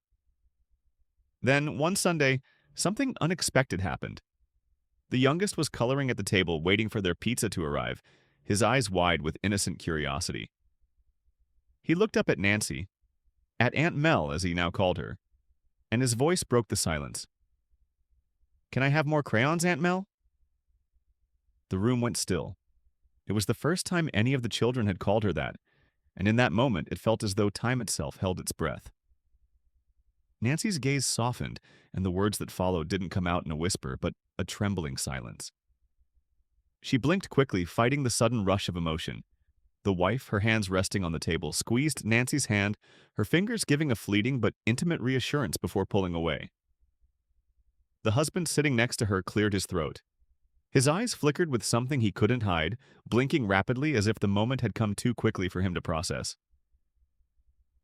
Then, one Sunday, something unexpected happened. The youngest was coloring at the table, waiting for their pizza to arrive, his eyes wide with innocent curiosity. He looked up at Nancy, at Aunt Mel as he now called her, and his voice broke the silence. "Can I have more crayons, Aunt Mel?" The room went still. It was the first time any of the children had called her that, and in that moment it felt as though time itself held its breath. Nancy's gaze softened, and the words that followed didn't come out in a whisper, but a trembling silence. She blinked quickly, fighting the sudden rush of emotion. The wife, her hands resting on the table, squeezed Nancy's hand, her fingers giving a fleeting but intimate reassurance before pulling away. The husband sitting next to her cleared his throat. His eyes flickered with something he couldn't hide, blinking rapidly as if the moment had come too quickly for him to process.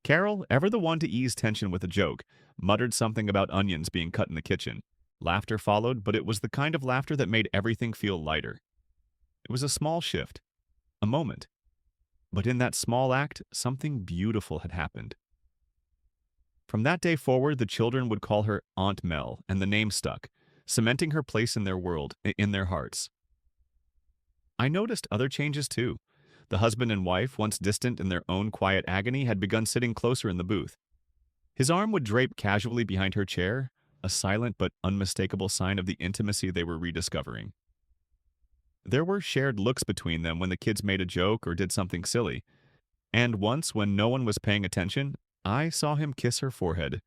Carol, ever the one to ease tension with a joke, muttered something about onions being cut in the kitchen. Laughter followed, but it was the kind of laughter that made everything feel lighter. It was a small shift, a moment. But in that small act, something beautiful had happened. From that day forward, the children would call her Aunt Mel, and the name stuck, cementing her place in their world, in their hearts. I noticed other changes too. The husband and wife, once distant in their own quiet agony, had begun sitting closer in the booth. His arm would drape casually behind her chair, a silent but unmistakable sign of the intimacy they were rediscovering. There were shared looks between them when the kids made a joke or did something silly, and once, when no one was paying attention, I saw him kiss her forehead,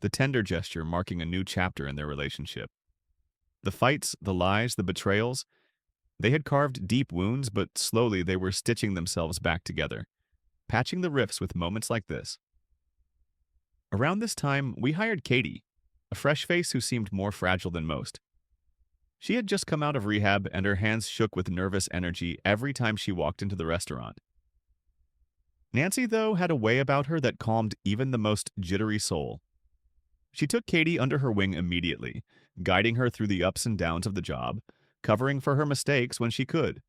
the tender gesture marking a new chapter in their relationship. The fights, the lies, the betrayals, they had carved deep wounds, but slowly they were stitching themselves back together, patching the rifts with moments like this. Around this time, we hired Katie, a fresh face who seemed more fragile than most. She had just come out of rehab, and her hands shook with nervous energy every time she walked into the restaurant. Nancy, though, had a way about her that calmed even the most jittery soul. She took Katie under her wing immediately, guiding her through the ups and downs of the job, covering for her mistakes when she could.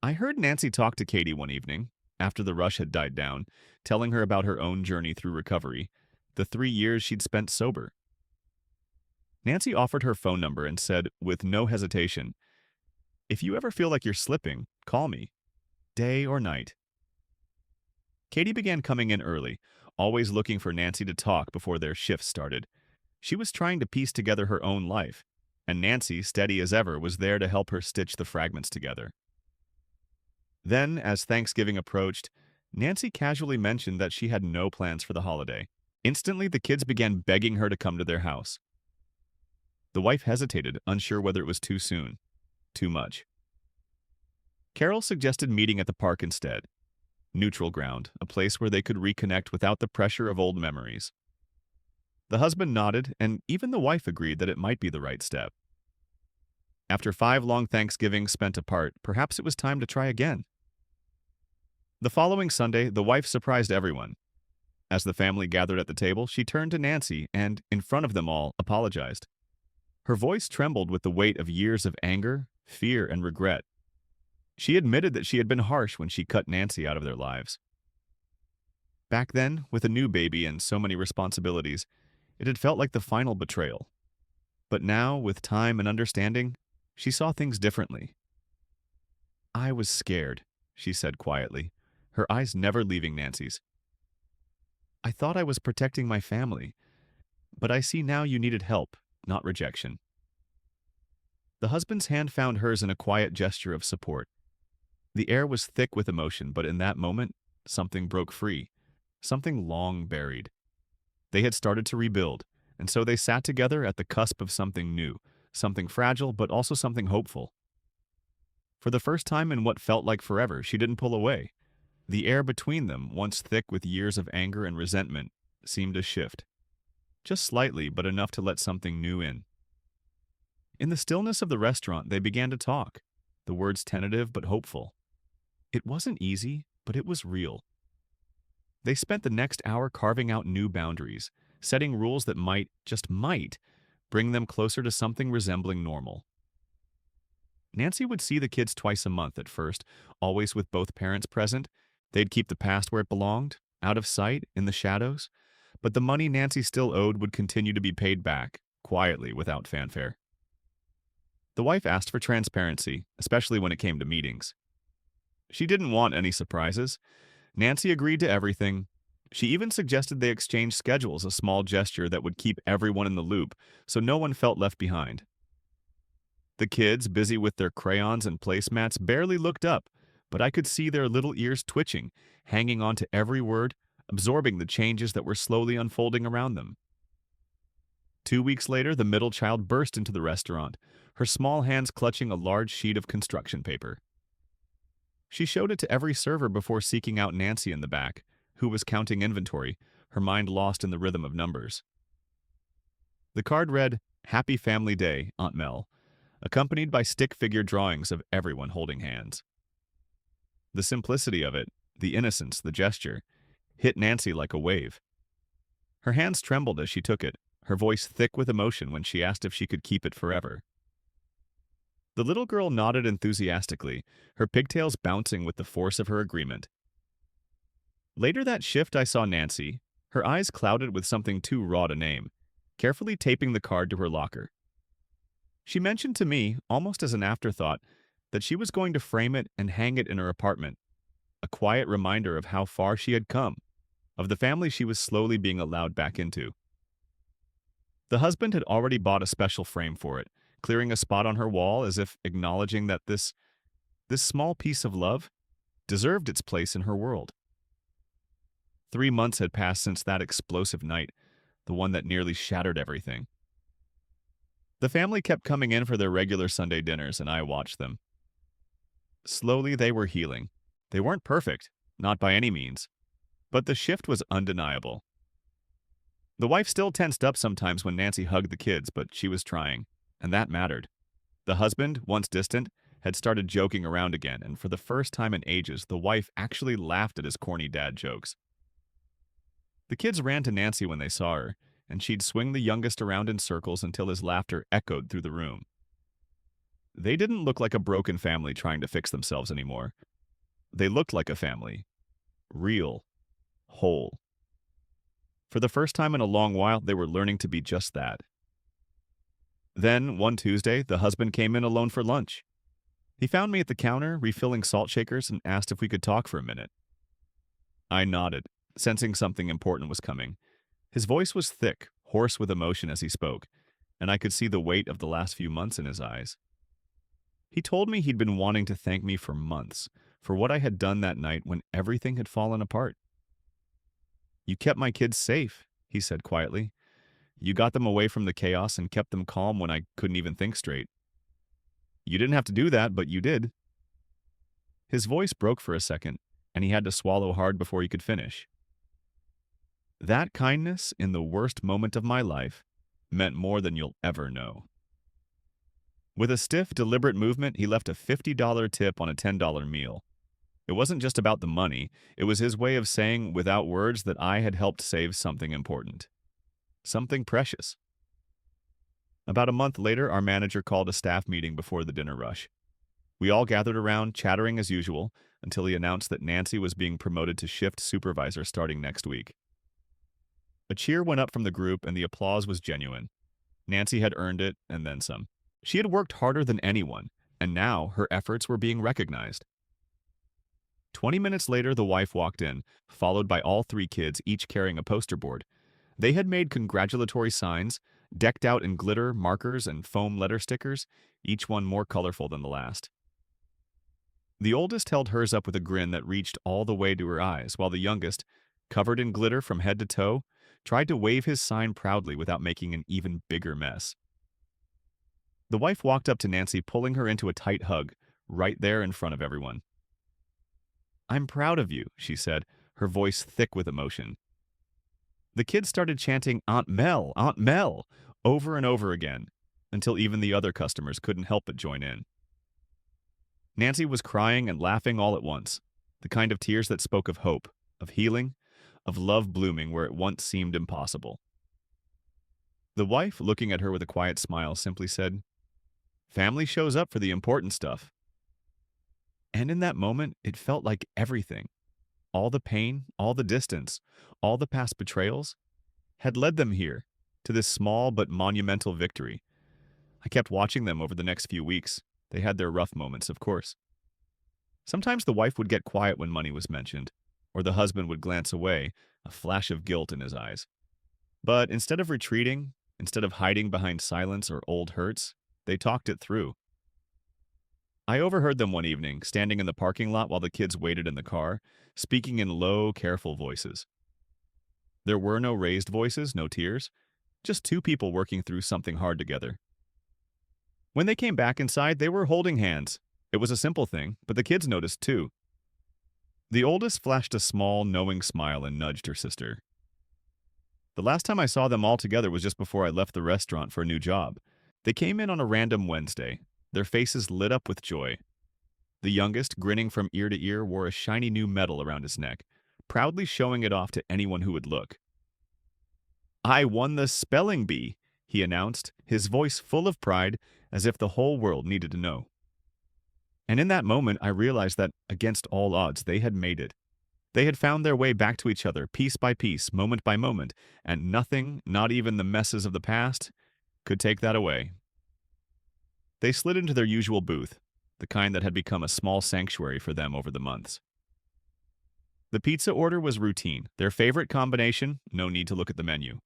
I heard Nancy talk to Katie one evening, after the rush had died down, telling her about her own journey through recovery, the 3 years she'd spent sober. Nancy offered her phone number and said, with no hesitation, "If you ever feel like you're slipping, call me, day or night." Katie began coming in early, always looking for Nancy to talk before their shifts started. She was trying to piece together her own life, and Nancy, steady as ever, was there to help her stitch the fragments together. Then, as Thanksgiving approached, Nancy casually mentioned that she had no plans for the holiday. Instantly, the kids began begging her to come to their house. The wife hesitated, unsure whether it was too soon, too much. Carol suggested meeting at the park instead. Neutral ground, a place where they could reconnect without the pressure of old memories. The husband nodded, and even the wife agreed that it might be the right step. After 5 long Thanksgivings spent apart, perhaps it was time to try again. The following Sunday, the wife surprised everyone. As the family gathered at the table, she turned to Nancy and, in front of them all, apologized. Her voice trembled with the weight of years of anger, fear, and regret. She admitted that she had been harsh when she cut Nancy out of their lives. Back then, with a new baby and so many responsibilities, it had felt like the final betrayal. But now, with time and understanding, she saw things differently. "I was scared," she said quietly, her eyes never leaving Nancy's. "I thought I was protecting my family, but I see now you needed help, not rejection." The husband's hand found hers in a quiet gesture of support. The air was thick with emotion, but in that moment, something broke free, something long buried. They had started to rebuild, and so they sat together at the cusp of something new, something fragile, but also something hopeful. For the first time in what felt like forever, she didn't pull away. The air between them, once thick with years of anger and resentment, seemed to shift. Just slightly, but enough to let something new in. In the stillness of the restaurant, they began to talk, the words tentative but hopeful. It wasn't easy, but it was real. They spent the next hour carving out new boundaries, setting rules that might, just might, bring them closer to something resembling normal. Nancy would see the kids twice a month at first, always with both parents present. They'd keep the past where it belonged, out of sight, in the shadows. But the money Nancy still owed would continue to be paid back, quietly, without fanfare. The wife asked for transparency, especially when it came to meetings. She didn't want any surprises. Nancy agreed to everything. She even suggested they exchange schedules, a small gesture that would keep everyone in the loop, so no one felt left behind. The kids, busy with their crayons and placemats, barely looked up, but I could see their little ears twitching, hanging on to every word, absorbing the changes that were slowly unfolding around them. 2 weeks later, the middle child burst into the restaurant, her small hands clutching a large sheet of construction paper. She showed it to every server before seeking out Nancy in the back, who was counting inventory, her mind lost in the rhythm of numbers. The card read, "Happy Family Day, Aunt Mel," accompanied by stick figure drawings of everyone holding hands. The simplicity of it, the innocence, the gesture, hit Nancy like a wave. Her hands trembled as she took it, her voice thick with emotion when she asked if she could keep it forever. The little girl nodded enthusiastically, her pigtails bouncing with the force of her agreement. Later that shift, I saw Nancy, her eyes clouded with something too raw to name, carefully taping the card to her locker. She mentioned to me, almost as an afterthought, that she was going to frame it and hang it in her apartment, a quiet reminder of how far she had come, of the family she was slowly being allowed back into. The husband had already bought a special frame for it, clearing a spot on her wall as if acknowledging that this small piece of love deserved its place in her world. 3 months had passed since that explosive night, the one that nearly shattered everything. The family kept coming in for their regular Sunday dinners, and I watched them. Slowly, they were healing. They weren't perfect, not by any means, but the shift was undeniable. The wife still tensed up sometimes when Nancy hugged the kids, but she was trying, and that mattered. The husband, once distant, had started joking around again, and for the first time in ages, the wife actually laughed at his corny dad jokes. The kids ran to Nancy when they saw her, and she'd swing the youngest around in circles until his laughter echoed through the room. They didn't look like a broken family trying to fix themselves anymore. They looked like a family. Real. Whole. For the first time in a long while, they were learning to be just that. Then, one Tuesday, the husband came in alone for lunch. He found me at the counter, refilling salt shakers, and asked if we could talk for a minute. I nodded, sensing something important was coming. His voice was thick, hoarse with emotion as he spoke, and I could see the weight of the last few months in his eyes. He told me he'd been wanting to thank me for months, for what I had done that night when everything had fallen apart. "You kept my kids safe," he said quietly. "You got them away from the chaos and kept them calm when I couldn't even think straight. You didn't have to do that, but you did." His voice broke for a second, and he had to swallow hard before he could finish. That kindness, in the worst moment of my life, meant more than you'll ever know. With a stiff, deliberate movement, he left a $50 tip on a $10 meal. It wasn't just about the money, it was his way of saying, without words, that I had helped save something important. Something precious. About a month later, our manager called a staff meeting before the dinner rush. We all gathered around, chattering as usual, until he announced that Nancy was being promoted to shift supervisor starting next week. A cheer went up from the group, and the applause was genuine. Nancy had earned it, and then some. She had worked harder than anyone, and now her efforts were being recognized. 20 minutes later, the wife walked in, followed by all three kids, each carrying a poster board. They had made congratulatory signs, decked out in glitter, markers, and foam letter stickers, each one more colorful than the last. The oldest held hers up with a grin that reached all the way to her eyes, while the youngest, covered in glitter from head to toe, tried to wave his sign proudly without making an even bigger mess. The wife walked up to Nancy, pulling her into a tight hug, right there in front of everyone. "I'm proud of you," she said, her voice thick with emotion. The kids started chanting, "Aunt Mel, Aunt Mel," over and over again, until even the other customers couldn't help but join in. Nancy was crying and laughing all at once, the kind of tears that spoke of hope, of healing, of love blooming where it once seemed impossible. The wife, looking at her with a quiet smile, simply said, "Family shows up for the important stuff." And in that moment, it felt like everything, all the pain, all the distance, all the past betrayals, had led them here, to this small but monumental victory. I kept watching them over the next few weeks. They had their rough moments, of course. Sometimes the wife would get quiet when money was mentioned, or the husband would glance away, a flash of guilt in his eyes. But instead of retreating, instead of hiding behind silence or old hurts, they talked it through. I overheard them one evening, standing in the parking lot while the kids waited in the car, speaking in low, careful voices. There were no raised voices, no tears, just two people working through something hard together. When they came back inside, they were holding hands. It was a simple thing, but the kids noticed too. The oldest flashed a small, knowing smile and nudged her sister. The last time I saw them all together was just before I left the restaurant for a new job. They came in on a random Wednesday, their faces lit up with joy. The youngest, grinning from ear to ear, wore a shiny new medal around his neck, proudly showing it off to anyone who would look. "I won the spelling bee," he announced, his voice full of pride, as if the whole world needed to know. And in that moment, I realized that, against all odds, they had made it. They had found their way back to each other, piece by piece, moment by moment, and nothing, not even the messes of the past, could take that away. They slid into their usual booth, the kind that had become a small sanctuary for them over the months. The pizza order was routine, their favorite combination, no need to look at the menu.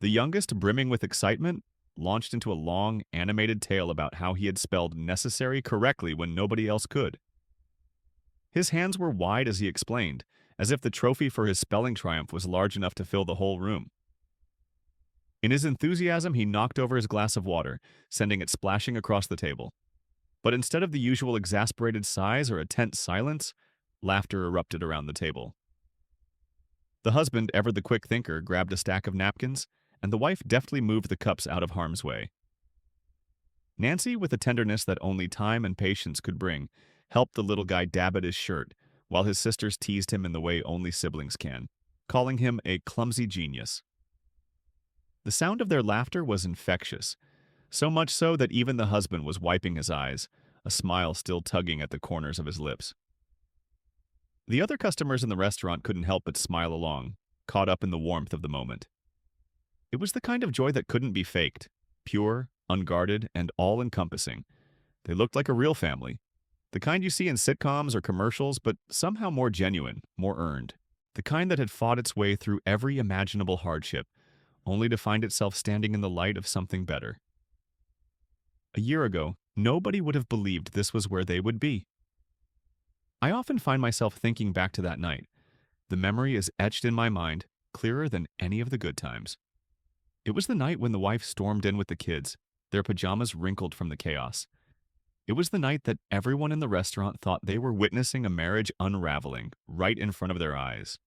The youngest, brimming with excitement, launched into a long, animated tale about how he had spelled necessary correctly when nobody else could. His hands were wide as he explained, as if the trophy for his spelling triumph was large enough to fill the whole room. In his enthusiasm, he knocked over his glass of water, sending it splashing across the table. But instead of the usual exasperated sighs or a tense silence, laughter erupted around the table. The husband, ever the quick thinker, grabbed a stack of napkins, and the wife deftly moved the cups out of harm's way. Nancy, with a tenderness that only time and patience could bring, helped the little guy dab at his shirt, while his sisters teased him in the way only siblings can, calling him a clumsy genius. The sound of their laughter was infectious, so much so that even the husband was wiping his eyes, a smile still tugging at the corners of his lips. The other customers in the restaurant couldn't help but smile along, caught up in the warmth of the moment. It was the kind of joy that couldn't be faked, pure, unguarded, and all-encompassing. They looked like a real family, The kind you see in sitcoms or commercials, but somehow more genuine, more earned. The kind that had fought its way through every imaginable hardship, only to find itself standing in the light of something better. A year ago, nobody would have believed this was where they would be. I often find myself thinking back to that night. The memory is etched in my mind, clearer than any of the good times. It was the night when the wife stormed in with the kids, their pajamas wrinkled from the chaos. It was the night that everyone in the restaurant thought they were witnessing a marriage unraveling right in front of their eyes.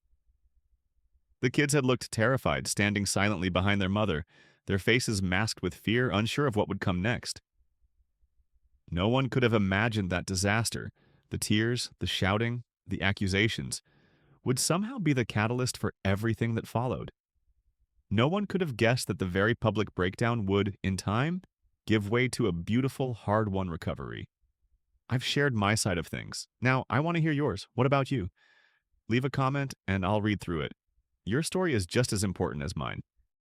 The kids had looked terrified, standing silently behind their mother, their faces masked with fear, unsure of what would come next. No one could have imagined that disaster, the tears, the shouting, the accusations, would somehow be the catalyst for everything that followed. No one could have guessed that the very public breakdown would, in time, give way to a beautiful, hard-won recovery. I've shared my side of things. Now, I want to hear yours. What about you? Leave a comment and I'll read through it. Your story is just as important as mine.